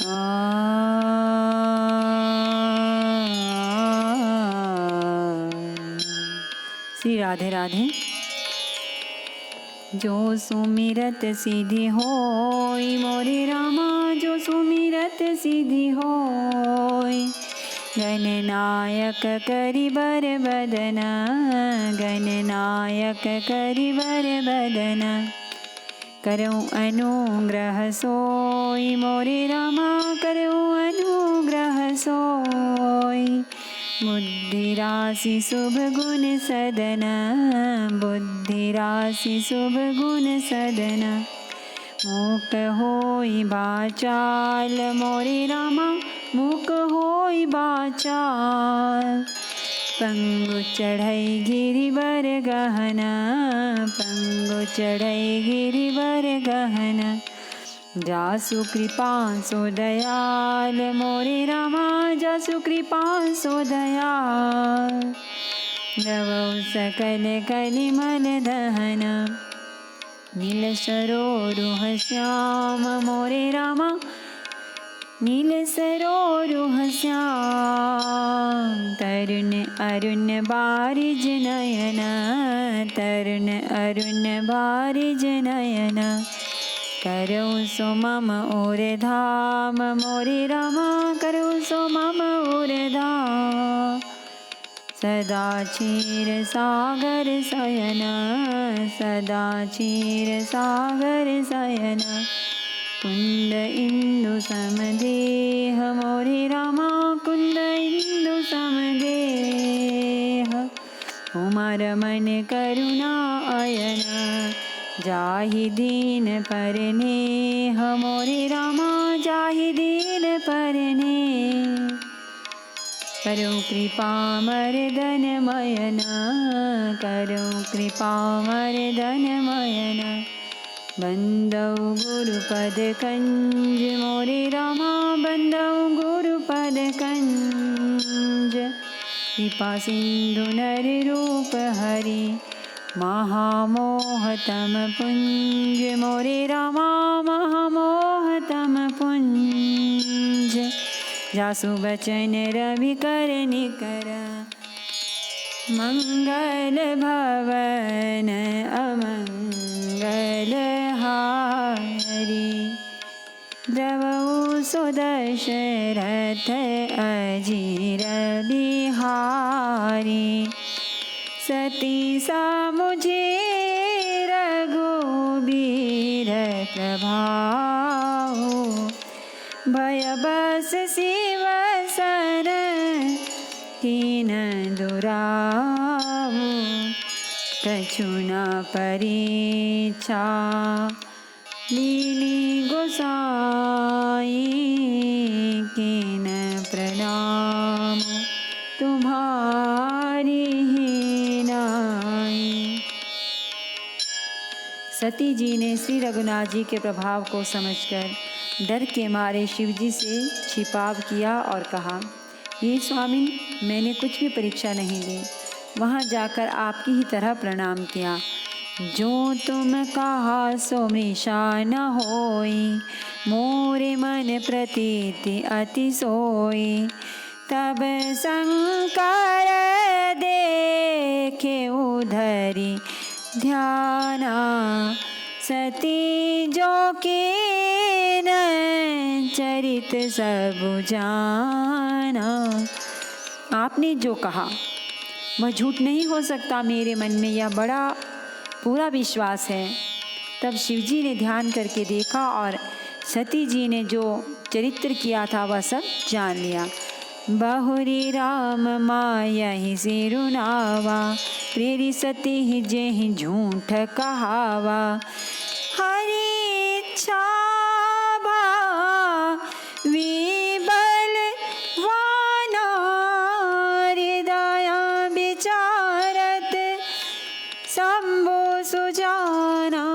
श्री राधे राधे। जो सुमिरत सिद्धि होय मोरे रामा, जो सुमिरत सिद्धि होय। गणनायक करिबर बदन, गणनायक करिबर बदन। करऊँ अनुग्रह सोय मोरे रामा, करऊँ अनुग्रह सोय। बुद्धि राशि शुभ गुण सदन, बुद्धि राशि शुभ गुण सदन। मूक होई बाचाल मोरे रामा, मूक होई बाचाल। पंगु चढ़ई गिरिवर गहन, पंगु चढ़ई गिरिवर गहन। जासु कृपा सो दयाल मोरे रामा, जासु कृपा सो दयाल। नवौ सकल कलिमल दहन, नील सरोरुह श्याम मोरे रामा, नील सरोरुह श्याम। तरुण अरुण बारिज नयन, तरुण अरुण बारिज नयन। करऊँ सो मम और धाम मोरे रामा, करऊँ सो मम और धाम। सदा क्षीर सागर शयन, सदा क्षीर सागर शयन। कुंद इंदु समदेह मोरे रामा, कुंद इंदु समदेह। उमर मन करुणा अयन, जाहि दीन परनेह मोरे रामा, जाहि दीन परनेह। करो कृपा मर्दन मयन, करो कृपा मर्दन मयन। बंदौ गुरुपद कंज मोरे रामा, बंदौ गुरुपद कंज। कृपा सिंधु नर रूप हरि, महामोहतम पुंज मोरे रामा, महामोहतम पुंज। जासु बचन रवि कर निकर, मंगल भवन अमंगल हारी। द्रवौ सो दशरथ अजीर बिहारी। सती सा मुझे रघुबीर प्रभाव। भय बस शिव सर कीन दुराव। कछु न परीक्षा लीली गोसाई। कीन प्रणाम तुम्हारी ही नाई। सती जी ने श्री रघुनाथ जी के प्रभाव को समझकर डर के मारे शिवजी से छिपाव किया और कहा, ये स्वामी, मैंने कुछ भी परीक्षा नहीं ली, वहाँ जाकर आपकी ही तरह प्रणाम किया। जो तुम कहा सो मृषा न होई, मोरे मन प्रतीति अति सोई। तब शंकर देखे उधरी ध्याना। सती जो कीन चरित सब जाना। आपने जो कहा वह झूठ नहीं हो सकता, मेरे मन में यह बड़ा पूरा विश्वास है। तब शिवजी ने ध्यान करके देखा और सती जी ने जो चरित्र किया था वह सब जान लिया। बहुरी राम माया ही सिरुनावा, प्रेरी सती ही जेहि झूठ कहावा। हरि इच्छा विबल वाना, हृदय विचारत शंभु सुजाना।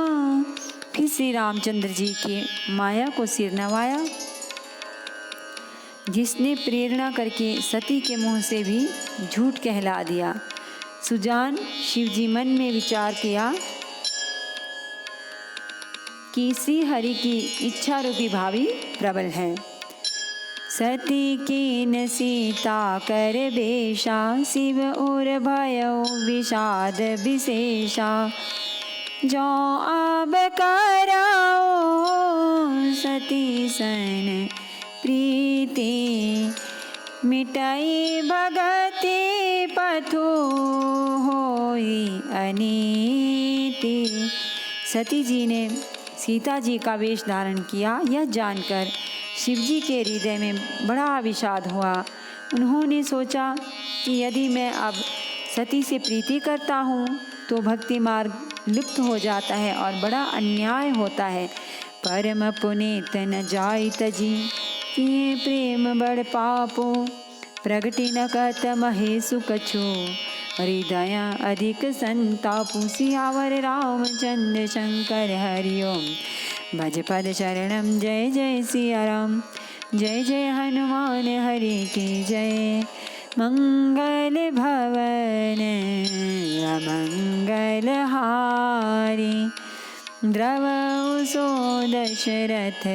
फिर श्री रामचंद्र जी की माया को सिर नवाया, जिसने प्रेरणा करके सती के मुंह से भी झूठ कहला दिया। सुजान शिवजी मन में विचार किया कि श्री हरि की इच्छा रूपी भावी प्रबल है। सती कीन सीता कर बेशा, शिव और भयो विषाद विशेषा। जो अब कराओ सती सन प्रीति, मिटाई भगति पथु होई अनीति। सती जी ने सीता जी का वेश धारण किया। यह जानकर शिव जी के हृदय में बड़ा विषाद हुआ। उन्होंने सोचा कि यदि मैं अब सती से प्रीति करता हूँ तो भक्ति मार्ग लुप्त हो जाता है और बड़ा अन्याय होता है। परम पुनीत न जाई तजी, किए प्रेम बड़ पापो। प्रगति न कहत महेशु कछु, हृदय अधिक संतापु। सियावर रामचंद्र शंकर हरिओम, भज पद शरणम। जय जय सिया राम, जय जय हनुमान हरि की जय। मंगल भवन अमंगल हारी, द्रवहु सो दशरथ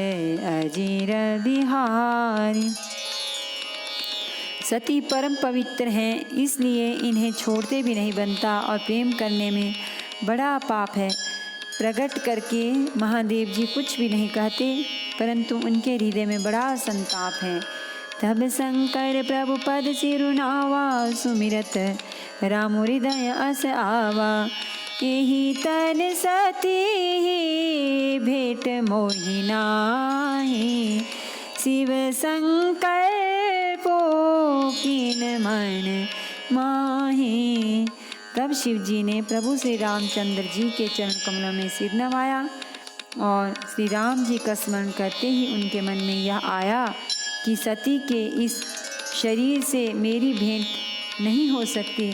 अजीर बिहारी। सती परम पवित्र हैं, इसलिए इन्हें छोड़ते भी नहीं बनता और प्रेम करने में बड़ा पाप है। प्रकट करके महादेव जी कुछ भी नहीं कहते, परंतु उनके हृदय में बड़ा संताप है। तब शंकर प्रभु पद सिरुनावा, सुमिरत राम हृदय अस आवा। यही तन सती भेंट मोहि नाहि, शिव शंकर पो कीन मन माहि। तब शिव जी ने प्रभु श्री रामचंद्र जी के चरण कमलों में सिर नवाया और श्री राम जी का स्मरण करते ही उनके मन में यह आया कि सती के इस शरीर से मेरी भेंट नहीं हो सकती।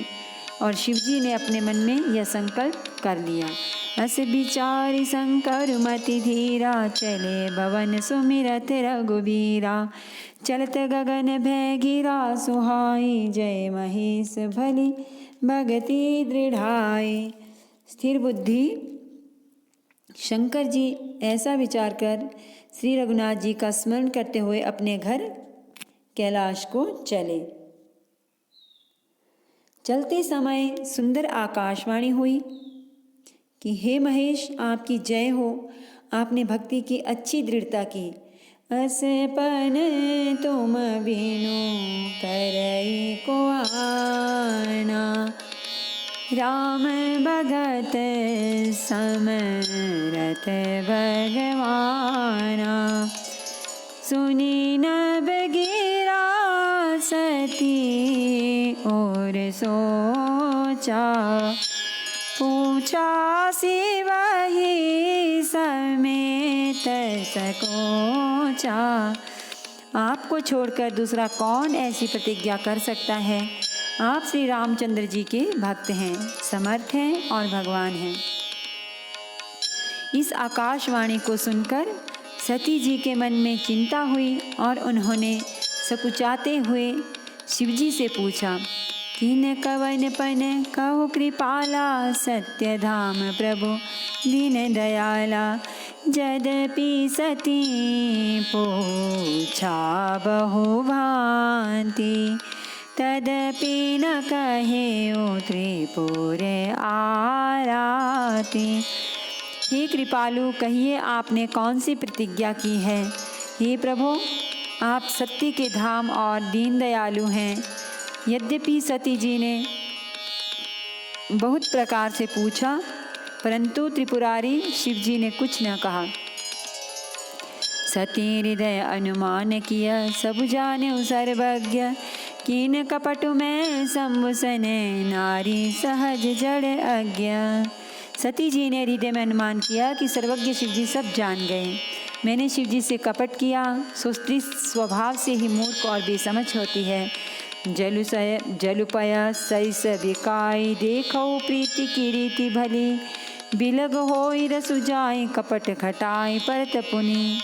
और शिव जी ने अपने मन में यह संकल्प कर लिया। अस विचारि शंकर मति धीरा, चले भवन सुमिरत रघुबीरा। चलत गगन भय गिरा सुहाई, जय महेश भली भगति दृढ़ाई। स्थिर बुद्धि शंकर जी ऐसा विचार कर श्री रघुनाथ जी का स्मरण करते हुए अपने घर कैलाश को चले। चलते समय सुंदर आकाशवाणी हुई कि हे महेश, आपकी जय हो, आपने भक्ति की अच्छी दृढ़ता की। असपन तुम बिनु करई को आना, राम भगत समरथ भगवाना। सुनी नभ गिरा सती और सोचा, पूछा शिव ही समेत सकोचा। आपको छोड़कर दूसरा कौन ऐसी प्रतिज्ञा कर सकता है? आप श्री रामचंद्र जी के भक्त हैं, समर्थ हैं और भगवान हैं। इस आकाशवाणी को सुनकर सती जी के मन में चिंता हुई और उन्होंने सकुचाते हुए शिव जी से पूछा, किन कवन पन कहु कृपाला, सत्य धाम प्रभु दीन दयाला। यद्यपि सती पूछा बहु भांति, तदपि न कहे त्रिपुर आराती। हे कृपालु, कहिए आपने कौन सी प्रतिज्ञा की है? हे प्रभु, आप सत्य के धाम और दीन दयालु हैं। यद्यपि सती जी ने बहुत प्रकार से पूछा, परंतु त्रिपुरारी शिव जी ने कुछ न कहा। सती हृदय अनुमान किया, सब जाने सर्वज्ञ। कीन कपटु में संभुसने, नारी सहज जड़ अज्ञा। सती जी ने हृदय में अनुमान किया कि सर्वज्ञ शिव जी सब जान गए। मैंने शिव जी से कपट किया, सो स्त्री स्वभाव से ही मूर्ख और बेसमझ होती है। जलुपय सरिस बिकाई, देखो प्रीति की रीति भली। बिलग होई रसु जाई, कपट खटाई परत पुनि।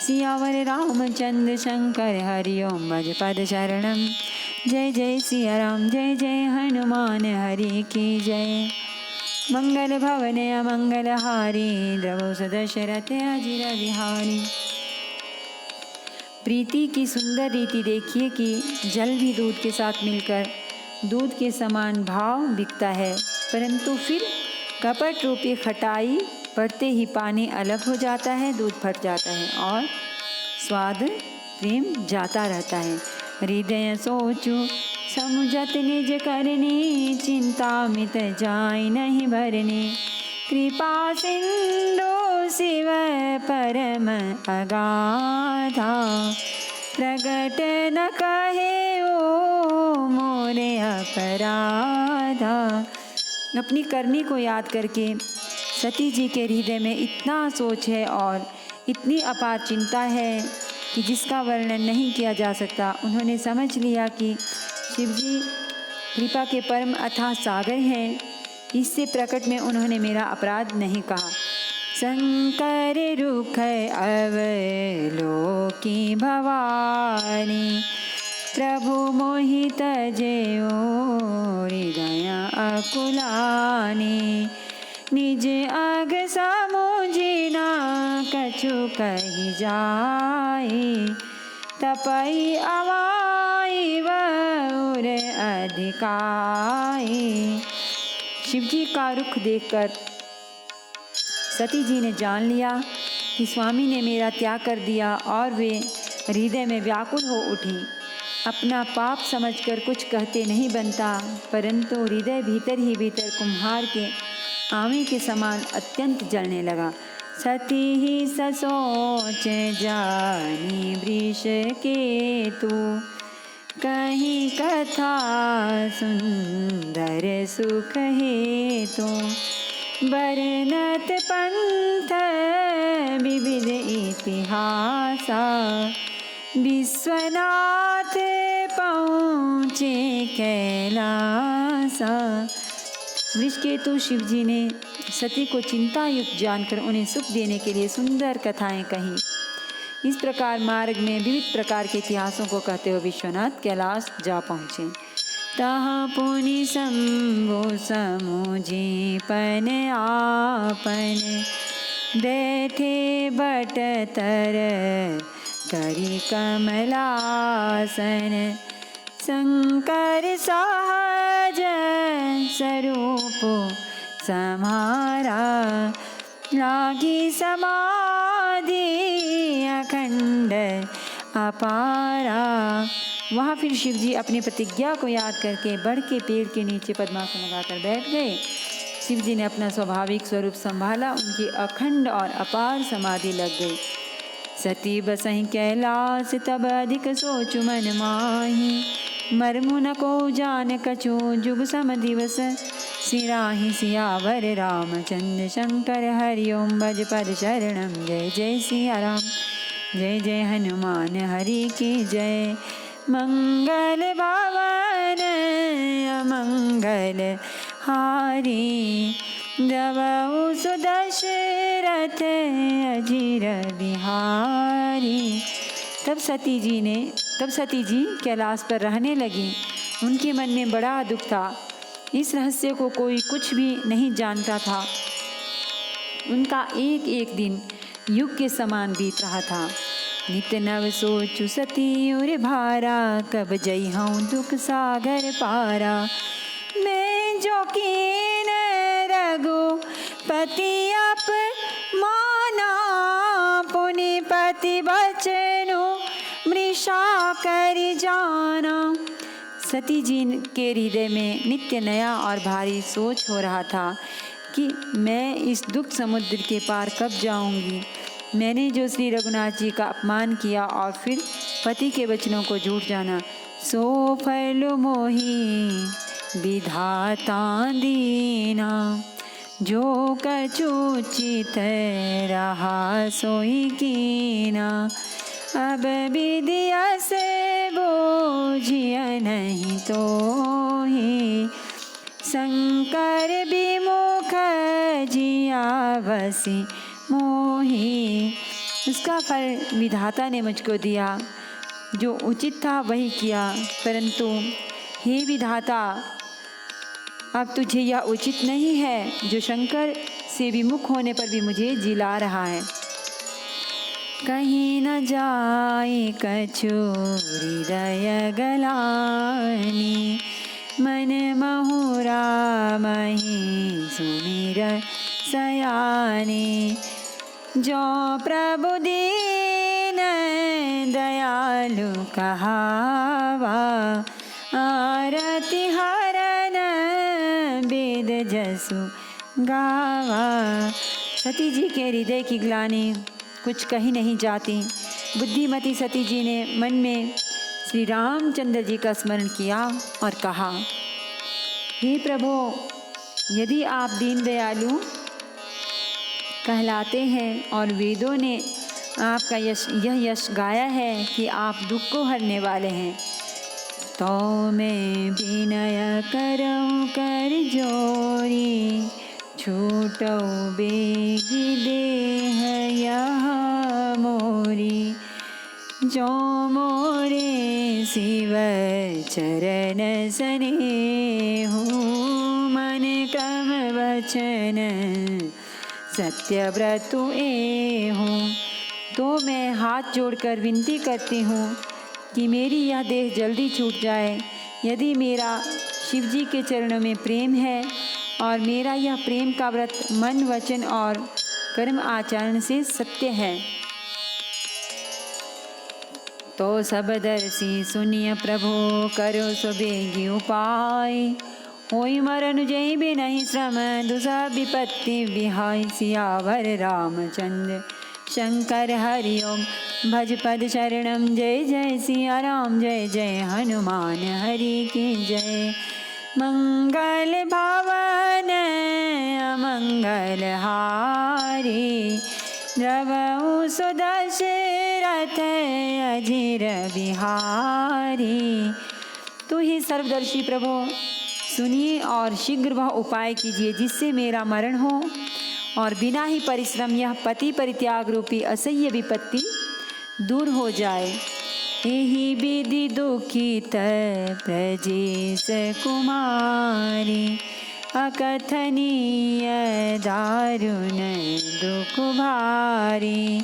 सियावर रामचंद्र शंकर हरिओम, भज पद शरणम। जय जय सिया राम, जय जय हनुमान हरि की जय। मंगल भवन अमंगल हारी, द्रवहु सो दशरथ अजीर बिहारी। प्रीति की सुंदर रीति देखिए कि जल भी दूध के साथ मिलकर दूध के समान भाव बिकता है, परंतु फिर कपट रूपी खटाई पड़ते ही पानी अलग हो जाता है, दूध फट जाता है और स्वाद प्रेम जाता रहता है। हृदय सोचू समुझत निज करने, चिंता मित जाय नहीं भरने। कृपा सिंधु शिव परम अगाधा, प्रगट न कहे ओ मोरे अपराधा। अपनी करनी को याद करके सती जी के हृदय में इतना सोच है और इतनी अपार चिंता है कि जिसका वर्णन नहीं किया जा सकता। उन्होंने समझ लिया कि शिवजी कृपा के परम अथाह सागर हैं, इससे प्रकट में उन्होंने मेरा अपराध नहीं कहा। शंकर रुख अवलोकी भवानी, प्रभु मोहित जयो हृदय अकुलानी। निज अग समुझिना कछु कही जाए, तपई अवाई वौर अधिकाई। शिवजी का रुख देखकर सती जी ने जान लिया कि स्वामी ने मेरा त्याग कर दिया और वे हृदय में व्याकुल हो उठी। अपना पाप समझकर कुछ कहते नहीं बनता, परंतु हृदय भीतर ही भीतर कुम्हार के आवे के समान अत्यंत जलने लगा। सती ही ससोच जानी वृष के तू, कहीं कथा सुंदर सुख हेतु। वर्णत पंथ विविध इतिहासा, विश्वनाथ पहुँचे कैलासा। वृषकेतु शिवजी ने सती को चिंता युक्त जानकर उन्हें सुख देने के लिए सुंदर कथाएं कही। इस प्रकार मार्ग में विविध प्रकार के इतिहासों को कहते हुए विश्वनाथ कैलाश जा पहुँचे। तहाँ पुनि शंभु समुझी पन आपन, बैठे बट तर करी कमलासन। शंकर सहज स्वरूप समारा, लागी समाधि अखंड अपारा। वहाँ फिर शिवजी अपनी प्रतिज्ञा को याद करके बढ़ के पेड़ के नीचे पद्मासन लगाकर बैठ गए। शिवजी ने अपना स्वाभाविक स्वरूप संभाला, उनकी अखंड और अपार समाधि लग गई। सती बसहि कैलाश तब अधिक सोचु मन माही, मरमु न को जान कछु जुग सम दिवस। सिराहि सियावर रामचंद्र शंकर, हरिओम भज पद शरणम। जय जय सिया राम, जय जय हनुमान हरि की जय। मंगल भवन अमंगल हारी, जबउ सुदशरथ अजीर बिहारी। तब सती जी कैलाश पर रहने लगी। उनके मन में बड़ा दुख था। इस रहस्य को कोई कुछ भी नहीं जानता था। उनका एक एक दिन युग के समान बीत रहा था। नित नव सोचु सती उर भारा, कब जई हूँ दुख सागर पारा। मैं जो कीन रघुपति अप माना, पुनि पति बचनु मृषा कर जाना। सती जी के हृदय में नित्य नया और भारी सोच हो रहा था कि मैं इस दुख समुद्र के पार कब जाऊंगी। मैंने जो श्री रघुनाथ जी का अपमान किया और फिर पति के वचनों को झूठ जाना, सो फल मोही विधाता दीना। जो कछु चित रहा सोई कीना, अब विद्या से बोझिया नहीं तो ही। शंकर विमुख जिया बसी मोही। उसका फल विधाता ने मुझको दिया, जो उचित था वही किया, परंतु हे विधाता, अब तुझे यह उचित नहीं है जो शंकर से विमुख होने पर भी मुझे जिला रहा है। कहीं न जाए कछु हृदय गलानी, मन महुरा मही सुमिर सयानी। जो प्रभु दीन दयालु कहावा, आरती हरन वेद जसु गावा। सती जी के हृदय की ग्लानि कुछ कही नहीं जाती। बुद्धिमती सती जी ने मन में श्री रामचंद्र जी का स्मरण किया और कहा, हे प्रभु, यदि आप दीन दयालु कहलाते हैं और वेदों ने आपका यह यश गाया है कि आप दुख को हरने वाले हैं, तो मैं विनय करऊं कर जोरी, छूटो बेगी देह यह मोरी। जो मोरे शिव चरण स्नेहु, मन क्रम वचन सत्य व्रतु एहु। तो मैं हाथ जोड़कर विनती करती हूँ कि मेरी यह देह जल्दी छूट जाए। यदि मेरा शिव जी के चरणों में प्रेम है और मेरा यह प्रेम का व्रत मन वचन और कर्म आचरण से सत्य है, तो सब दर्शी सुनिय प्रभु करो सुबेगी उपाय। होई मरण जय भी नहीं श्रम, दुसह विपत्ति विहाय। सियावर रामचंद्र शंकर हरि ओम, भज पद शरणम। जय जय सिया राम, जय जय हनुमान हरि की जय। मंगल भवन अमंगल हारी, द्रवहु सुदशरथ अजिर बिहारी। तू ही सर्वदर्शी प्रभु, सुनिए और शीघ्र वह उपाय कीजिए जिससे मेरा मरण हो और बिना ही परिश्रम यह पति परित्याग रूपी असह्य विपत्ति दूर हो जाए। यही विधि दुखित प्रजेश कुमारी, अकथनीय दारुण दुख भारी।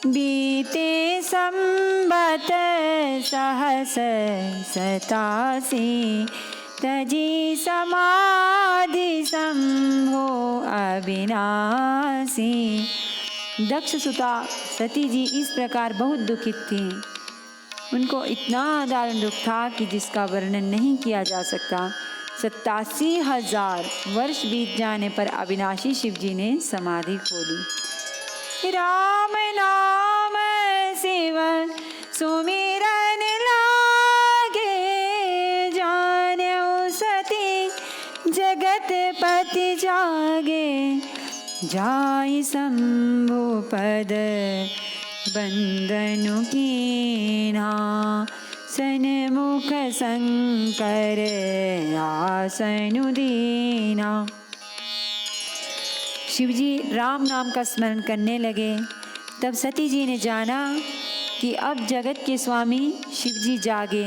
बीते संबत सहस 87, तजी समाधि संभो अविनाशी। दक्ष सुता सती जी इस प्रकार बहुत दुखित थी। उनको इतना दारुण दुख था कि जिसका वर्णन नहीं किया जा सकता। 87,000 वर्ष बीत जाने पर अविनाशी शिव जी ने समाधि खोली। राम नाम शिव सुमिरन लागे, जान्यो सती जगत पति जागे। जाई शंभु पद बंदनु कीन्हा, सन्मुख शंकर आसनु दीना। शिवजी राम नाम का स्मरण करने लगे। तब सती जी ने जाना कि अब जगत के स्वामी शिवजी जागे।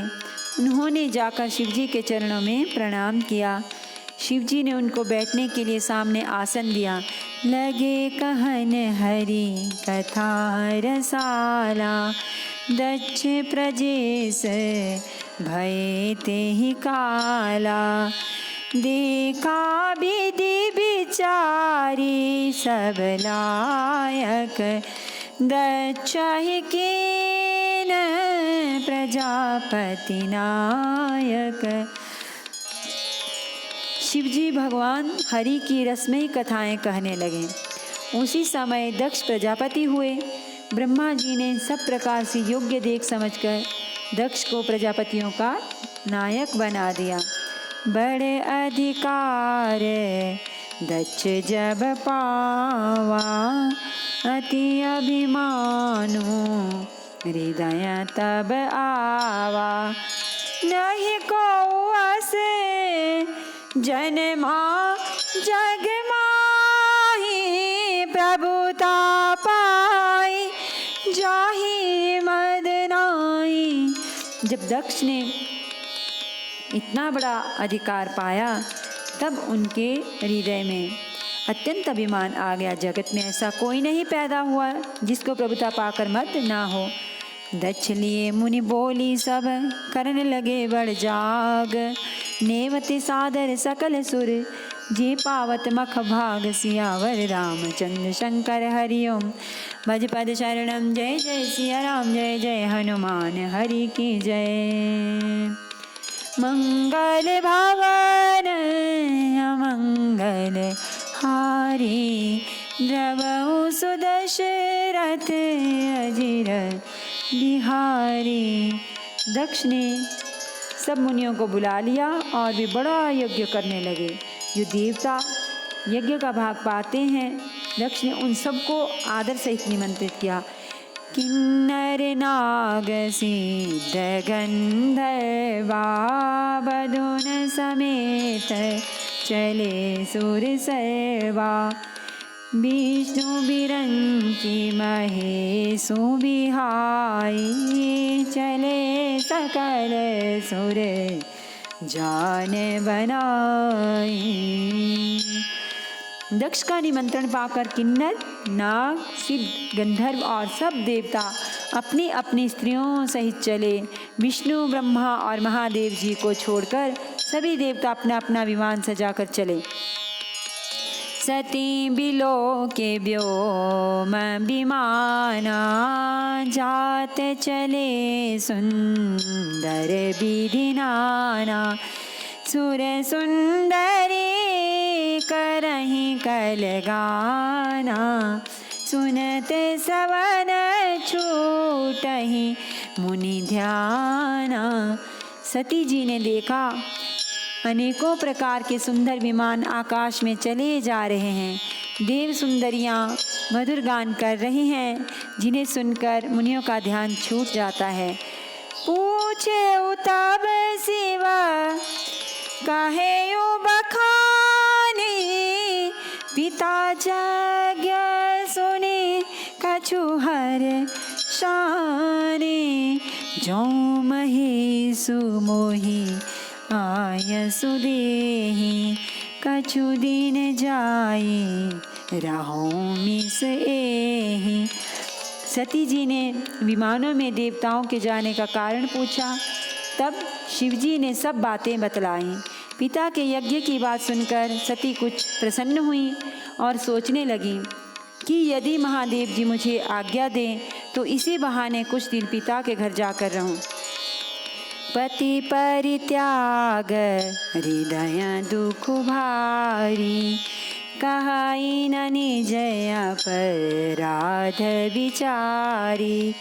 उन्होंने जाकर शिवजी के चरणों में प्रणाम किया। शिवजी ने उनको बैठने के लिए सामने आसन दिया। लगे कहन हरि कथा रसाला, दक्ष प्रजेश भय तेहि काला। देखा विधि विचारी सब लायक, दक्ष ही कीन प्रजापति नायक। शिवजी भगवान हरि की रसमयी कथाएं कहने लगे। उसी समय दक्ष प्रजापति हुए। ब्रह्मा जी ने सब प्रकार से योग्य देख समझकर दक्ष को प्रजापतियों का नायक बना दिया। बड़े अधिकार दक्ष जब पावा, अति अभिमानु हृदय तब आवा। नहीं को असे जन्मा जग माही, प्रभुता पाई जाहि मद नाई। जब दक्ष ने इतना बड़ा अधिकार पाया तब उनके हृदय में अत्यंत अभिमान आ गया। जगत में ऐसा कोई नहीं पैदा हुआ जिसको प्रभुता पाकर मत ना हो। दक्ष लिए मुनि बोली सब करने लगे बड़ जाग। नेवते सादर सकल सुर जे पावत मख भाग। सियावर रामचंद्र शंकर हरिओम भज पद शरणम। जय जय सिया राम जय जय हनुमान हरि की जय। मंगल भवन अमंगल हारी। द्रवहु सुदशरथ अजिर बिहारी। दक्ष ने सब मुनियों को बुला लिया और वे बड़ा यज्ञ करने लगे। जो देवता यज्ञ का भाग पाते हैं, दक्ष ने उन सबको आदर सहित निमंत्रित किया। किन्नर नाग सिद्ध गंधर्वा बदुन समेत चले सुर सर्वा। विष्णु बिरंची महेशु बिहाई। चले सकल सुर जान बनाई। दक्ष का निमंत्रण पाकर किन्नर नाग सिद्ध गंधर्व और सब देवता अपनी अपनी स्त्रियों सहित चले। विष्णु ब्रह्मा और महादेव जी को छोड़कर सभी देवता अपना अपना विमान सजाकर चले। सती बिलो के व्योम विमाना। जात चले सुंदर विधि नाना। सुर सुंदरी करहि कल गाना। सुनते सवन छूटहि मुनि ध्याना। सती जी ने देखा अनेकों प्रकार के सुंदर विमान आकाश में चले जा रहे हैं। देव सुंदरियाँ मधुर गान कर रही हैं, जिन्हें सुनकर मुनियों का ध्यान छूट जाता है। पूछे तब शिवा कहे बखानी। पिता यज्ञ सुने कछु हर शाने। जो महेशु मोहि आय सुदेहि। कछु दिन जाए रहो मिस एहि। सती जी ने विमानों में देवताओं के जाने का कारण पूछा। तब शिवजी ने सब बातें बतलाई। पिता के यज्ञ की बात सुनकर सती कुछ प्रसन्न हुई और सोचने लगी कि यदि महादेव जी मुझे आज्ञा दें तो इसी बहाने कुछ दिन पिता के घर जाकर रहूं। पति परित्याग हृदय दुख भारी। कहाई न निज अपराध विचारी।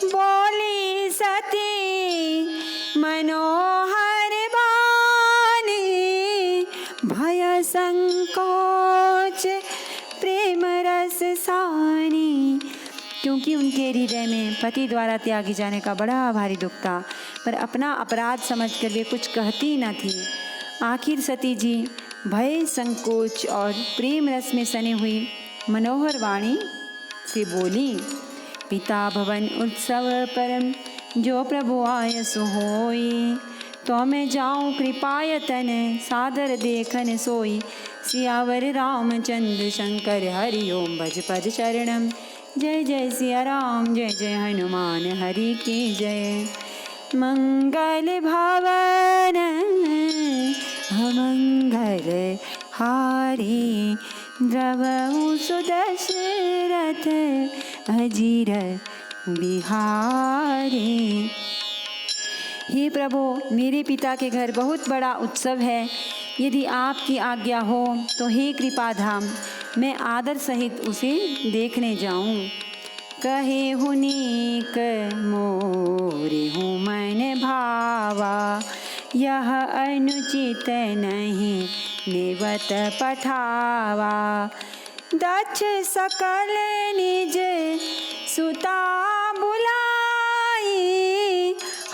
बोली सती मनोहर बानी। भय संकोच प्रेम रस सानी। क्योंकि उनके हृदय में पति द्वारा त्यागी जाने का बड़ा भारी दुख था, पर अपना अपराध समझकर वे कुछ कहती न थी। आखिर सती जी भय संकोच और प्रेम रस में सनी हुई मनोहर वाणी से बोली। पिता भवन उत्सव परम जो प्रभु आय सुहोई। तो मैं जाऊं कृपायतन सादर देखन सोई। सियावर रामचंद्र शंकर हरि ओम भज पद शरणम। जय जय सिया राम जय जय हनुमान हरि की जय। मंगल भवन अमंगल हारी। द्रवहु सुदशरथ अजिर बिहारी। हे प्रभु, मेरे पिता के घर बहुत बड़ा उत्सव है। यदि आपकी आज्ञा हो तो हे कृपाधाम, मैं आदर सहित उसे देखने जाऊं। कहे हुनीक मोरे हूँ मन भावा। यह अनुचित नहीं नेवत पठावा। दक्ष सकल निज सुता बुलाई।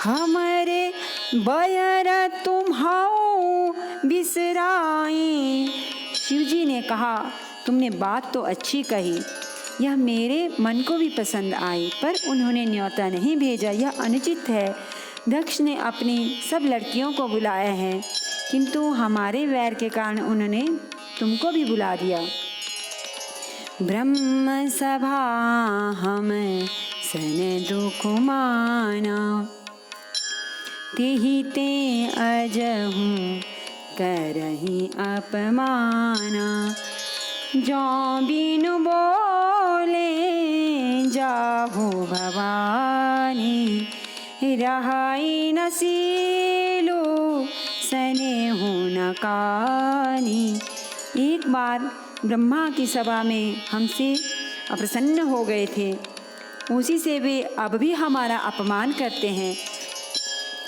हमरे बयर तुम हो बिसराई। शिवजी ने कहा, तुमने बात तो अच्छी कही, यह मेरे मन को भी पसंद आई, पर उन्होंने न्योता नहीं भेजा, यह अनुचित है। दक्ष ने अपनी सब लड़कियों को बुलाया है, किंतु हमारे वैर के कारण उन्होंने तुमको भी बुला दिया। ब्रह्म सभा हम सन दुख माना, तिहि ते अजहूँ करही अपमाना। जो बिनु बोले जाहु भवानी, रहाई न सीलू स्नेहु न कानी। एक बार ब्रह्मा की सभा में हमसे अप्रसन्न हो गए थे, उसी से वे अब भी हमारा अपमान करते हैं।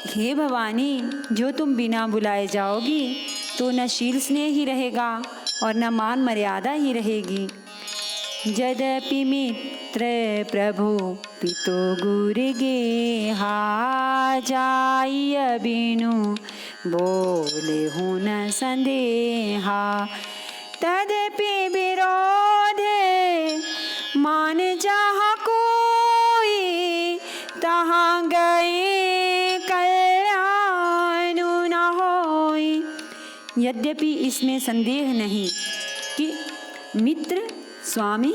हे भवानी, जो तुम बिना बुलाए जाओगी तो न शील स्नेह ही रहेगा और न मान मर्यादा ही रहेगी। यद्यपि मित्र प्रभु पितो गुरु गेहा, जाइय बिनु बोले हूँ न संदेहा। तदपि विरोध मान जहाँ कोई, तहाँ गए कल्याण न होई। यद्यपि इसमें संदेह नहीं कि मित्र, स्वामी,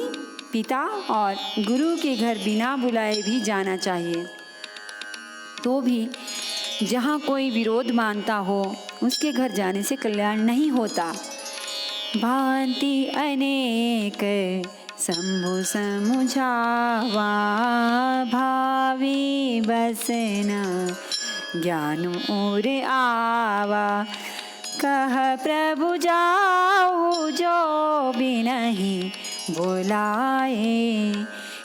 पिता और गुरु के घर बिना बुलाए भी जाना चाहिए, तो भी जहाँ कोई विरोध मानता हो उसके घर जाने से कल्याण नहीं होता। भांति अनेक शंभु समुझावा, भावी बसना ज्ञान और आवा। कह प्रभु जाओ जो भी नहीं बुलाए,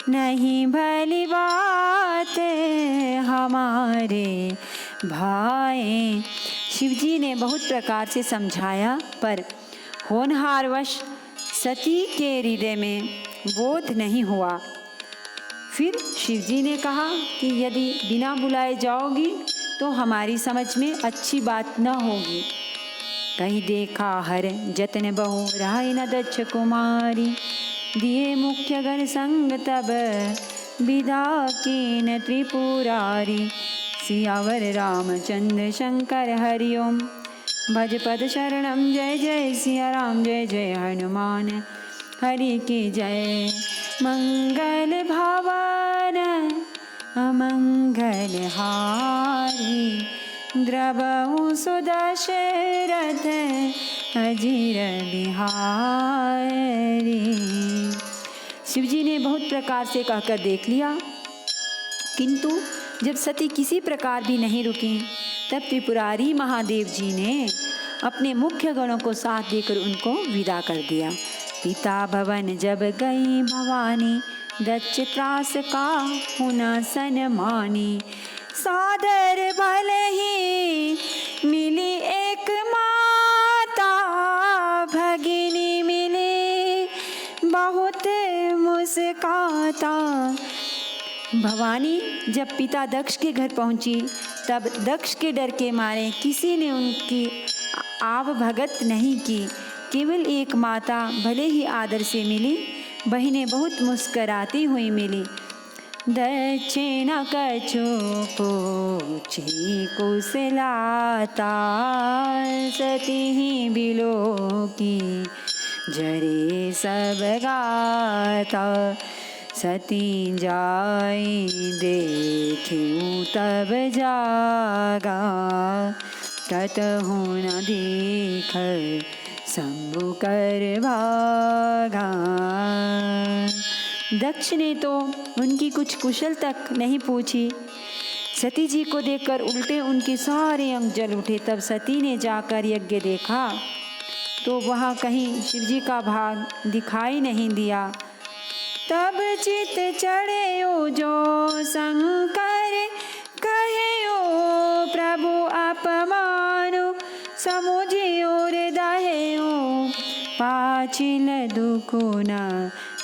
नहीं भली बात हमारे भाई। शिवजी ने बहुत प्रकार से समझाया, पर होनहारवश सती के हृदय में बोध नहीं हुआ। फिर शिवजी ने कहा कि यदि बिना बुलाए जाओगी तो हमारी समझ में अच्छी बात न होगी। कहीं देखा हर जतन बहु राय न दक्ष कुमारी, दिए मुख्य गण संग तब विदा की न त्रिपुरारी। सियावर रामचंद्र शंकर हरिओम, भज पद शरणम जय जय सिया राम जय जय हनुमान। हरि की जय। मंगल भवन अमंगल हारी, द्रवहु सुदशरथ अजीर बिहारी। शिवजी ने बहुत प्रकार से कहकर देख लिया, किंतु जब सती किसी प्रकार भी नहीं रुकी, तब त्रिपुरारी महादेव जी ने अपने मुख्य गणों को साथ देकर उनको विदा कर दिया। पिता भवन जब गई भवानी, दक्ष त्रास का हुना सनमानी। सादर भले ही मिली एक माता, भगिनी मिली बहुत मुस्काता। भवानी जब पिता दक्ष के घर पहुंची, तब दक्ष के डर के मारे किसी ने उनकी आवभगत नहीं की। केवल एक माता भले ही आदर से मिली, बहिनें बहुत मुस्कराती हुई मिली। दक्षिण कछु पूछी कुशलाता, सती ही बिलो की जरे सब गाता। सती जाई देखूं तब जागा, कतहु न देख शंभु कर भागा। दक्ष ने तो उनकी कुछ कुशल तक नहीं पूछी। सती जी को देखकर उल्टे उनके सारे अंग जल उठे। तब सती ने जाकर यज्ञ देखा तो वहाँ कहीं शिवजी का भाग दिखाई नहीं दिया। तब चित चढ़े ओ जो शंकर, कहे ओ प्रभु अपमानो, समुझियो हृदयो पाचिल दुखुना,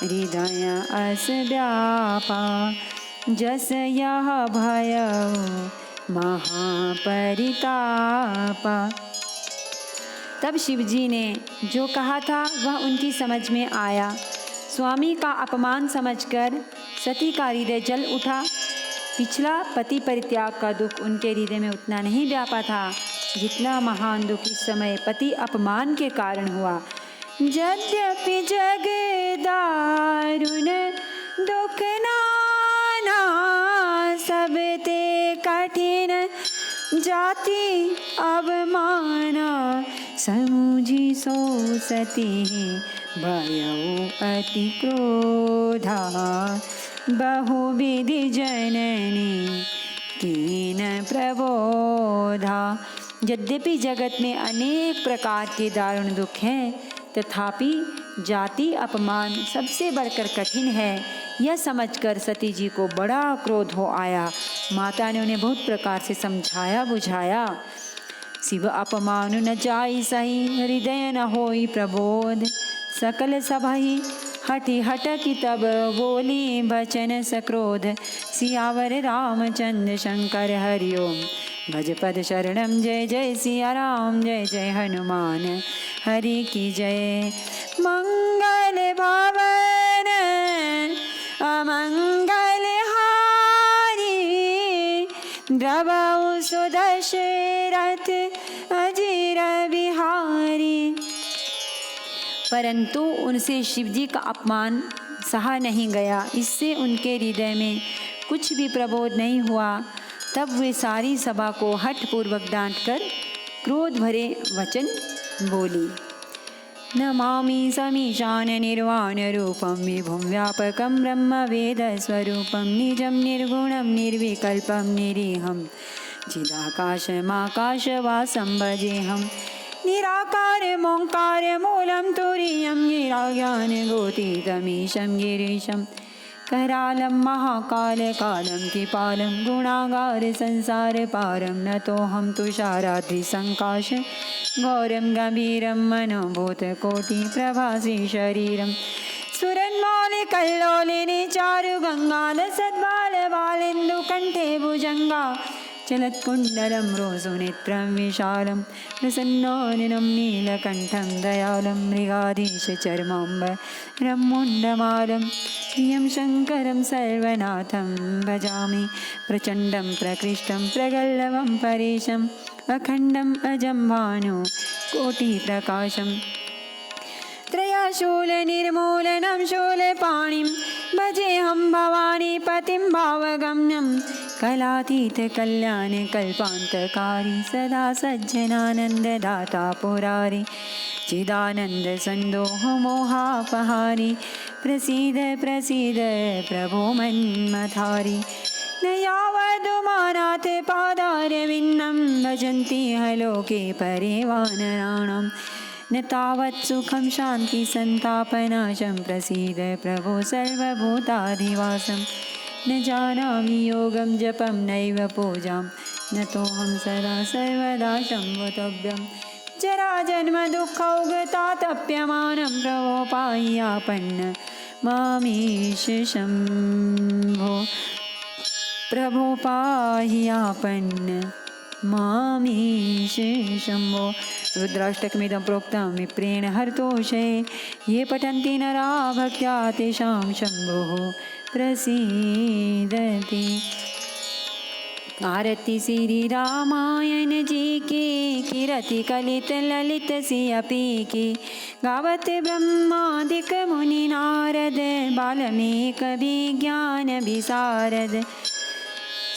हृदय अस व्यापा। जस यह भय महापरितापा। तब शिवजी ने जो कहा था वह उनकी समझ में आया। स्वामी का अपमान समझकर सती का हृदय जल उठा। पिछला पति परित्याग का दुख उनके हृदय में उतना नहीं व्यापा था जितना महान दुख इस समय पति अपमान के कारण हुआ। यद्यपि जग दारुण दुख नाना, सब ते कठिन जाति अवमाना। समुझी सो सती भयउ अति क्रोधा, बहुविधि जननी कीन प्रबोधा। यद्यपि जगत में अनेक प्रकार के दारुण दुख हैं, तथापि जाति अपमान सबसे बढ़कर कठिन है। यह समझकर सती जी को बड़ा क्रोध हो आया। माता ने उन्हें बहुत प्रकार से समझाया बुझाया। शिव अपमान न जाई सही, हृदय न होई प्रबोध। सकल सभई हठी हटकी तब बोली बचन सक्रोध। सियावर रामचंद्र शंकर हरिओम, भज पद शरणम। जय जय सिया राम, जय जय हनुमान हरि की जय। मंगल भवन अमंगल हारी, द्रवउ सुदशरथ अजीर बिहारी। परंतु उनसे शिवजी का अपमान सहा नहीं गया। इससे उनके हृदय में कुछ भी प्रबोध नहीं हुआ। तब वे सारी सभा को हठपूर्वक डांटकर क्रोध भरे वचन बोली। नमामि समीशान निर्वाण रूपम, विभुं व्यापकं ब्रह्म वेद स्वरूपम, निजं निर्गुणं निर्विकल्पं निरीहं, चिदाकाशमाकाशवासं भजेऽहम्। निराकार मोंकार मूलं तुरीयं, गिराज्ञानगोतीतमीशं गिरीशं, करालं महाकालकालं कृपालं, गुणागार संसार पारं, नतोऽहं तुषाराद्रिसङ्काश गौरं गम्भीरं मनोभूतकोटि प्रभासी शरीरं। सुरन्मौलिकल्लोलिनी चारु गंगाल सद्बाल बालेन्दु कंठे भुजंगा, चलत्कुण्डलं रोसुनेत्रं विशालं, प्रसन्नाननं नीलकण्ठं दयालं, मृगाधीशचर्माम्बरं मुण्डमालं, प्रियं शङ्करं सर्वनाथं भजामि, प्रचण्डं प्रकृष्टं प्रगल्भं परेशम्, अखण्डम् अजं भानु कोटिप्रकाशं, त्रयशूलनिर्मूलनं शूलपाणिं, भजेऽहं भवानीपतिं भावगम्यं, कलातीतकल्याणकल्पान्तकारी, सदा सज्जनानन्ददाता पुरारी, चिदानन्दसन्दोहमोहापहारी, प्रसीद प्रसीद प्रभो मन्मथारी। न यावदुमानाथ पादारविन्दं, भजन्ति लोके परिवानराणां, न तावत् सुखं शान्ति सन्तापनाशं, प्रसीद प्रभो सर्वभूताधिवासं। न जानामि योगं जपं नैव पूजां, नतोऽहं सदा सर्वदा शम्भुतव्यं, जराजन्म दुःखौगतातप्यमानं, प्रभो पाह्यापन्न मामीश शम्भो, प्रभो पाह्यापन्न मामीश शम्भो। रुद्राष्टकमिदं प्रोक्तं विप्रेण हरतोषे, ये पठन्ति नरा भक्त्या तेषां शम्भुः प्रसीदति। आरती श्री रामायण जी की, कीरति कलित ललित सियपी की, गावत ब्रह्मादिक मुनि नारद, बाल्मीक विज्ञान विशारद,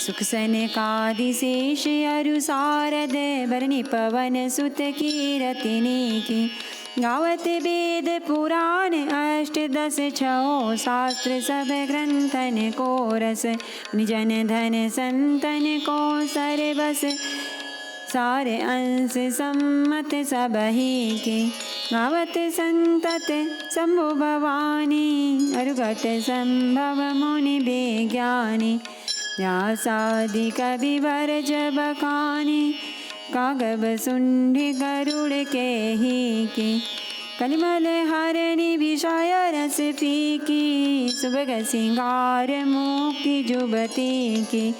सुख सनकादिशेष अरु सारद, बरनि पवन सुत कीरतिनी की, गावत वेद पुराण अष्टदश छो शास्त्र, सब ग्रंथन को रस, निजन धन संतन को सरबस, सारे अंश सम्मत सबही के, गावत संतत शंभु भवानी, अरुगत संभव मुनि विज्ञानी, व्यासादि कविवर जब बखानी, कागब सुंडी गरुड़ के ही की, कलिमल हरणी विषय रस फीकी, सुबह सिंगार मुक्ति जुबती की,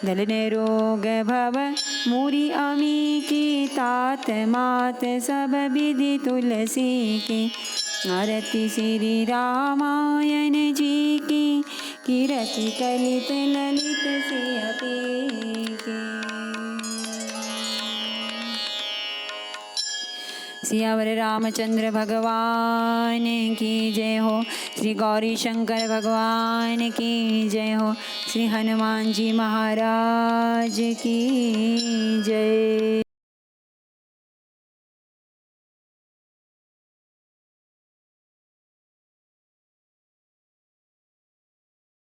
दलन रोग भव मूरी अमी की, तात मात सब विधि तुलसी की। आरती श्री रामायण जी की, कीरति कलित ललित सियपी की। सियावर रामचंद्र भगवान की जय हो। श्री गौरी शंकर भगवान की जय हो। श्री हनुमान जी महाराज की जय।